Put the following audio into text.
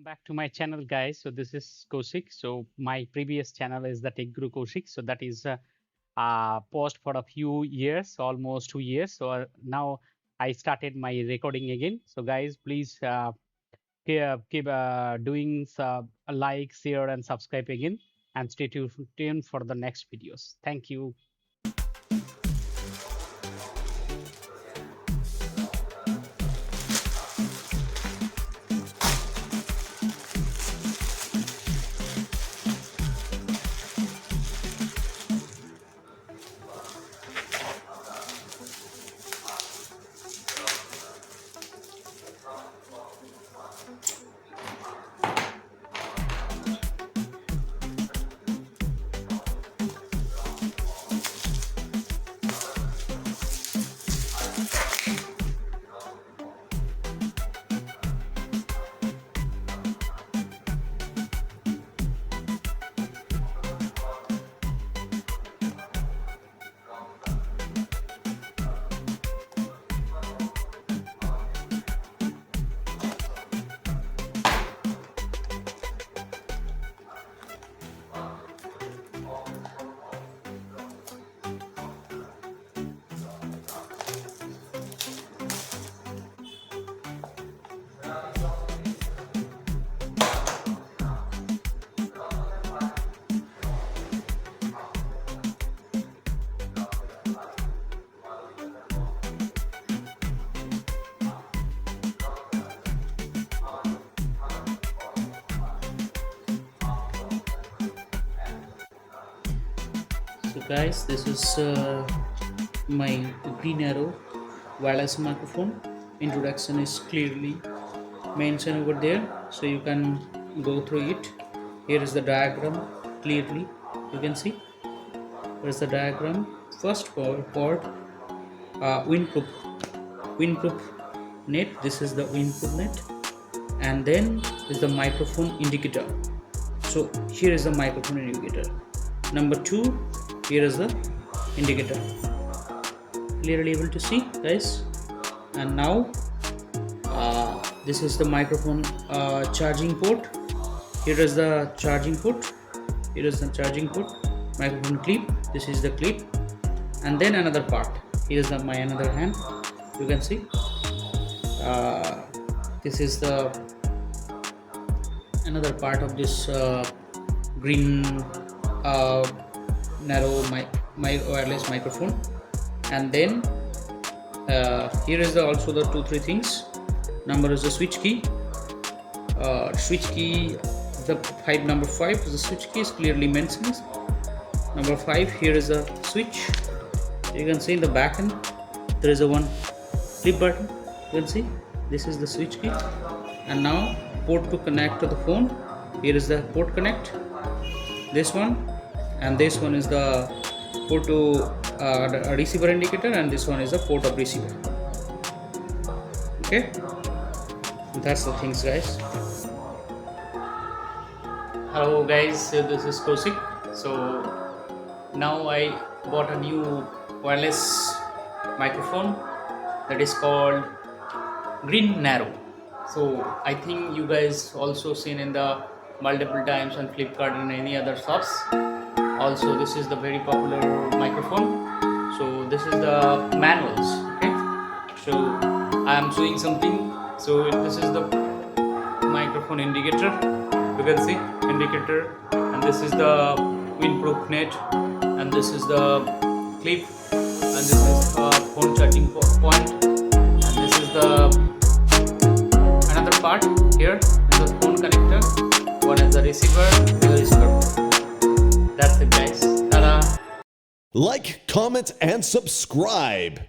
back to my channel, guys. So this is Kosik. So my previous channel is the Tech Guru Kosik. So that is post for a few years, almost 2 years. So now I started my recording again. So guys, please keep doing a like, share, and subscribe again, and stay tuned for the next videos. Thank you. So guys, this is my Greanaro wireless microphone. Introduction is clearly mentioned over there, so you can go through it. Here is the diagram. Clearly you can see there is the diagram. First port, windproof net. This is the windproof net, and then is the microphone indicator. So here is the microphone indicator. Number 2, here is the indicator. Clearly able to see, guys. And now this is the microphone charging port. Here is the charging port. Here is the charging port. Microphone clip. This is the clip. And then another part. Here is my another hand. You can see. This is the another part of this green narrow my wireless microphone. And then here is also the 2-3 things. Number is the switch key. The number 5 is the switch key is clearly mentioned. Number 5, here is a switch. You can see in the back end there is a one flip button. You can see this is the switch key. And now port to connect to the phone. Here is the port connect, this one, and this one is the port to the receiver indicator, and this one is the port of receiver. Okay, that's the things, guys. Hello guys, so this is Kosik. So now I bought a new wireless microphone that is called Greanaro. So I think you guys also seen in the multiple times on Flipkart and any other shops. Also, this is the very popular microphone. So this is the manuals. Okay, so I am showing something. So this is the microphone indicator. You can see indicator, and this is the windproof net, and this is the clip, and this is the phone charging point, and this is the another part. Here is the phone connector. One is the receiver, the receiver. That's it, guys. Ta-da! Like, comment, and subscribe.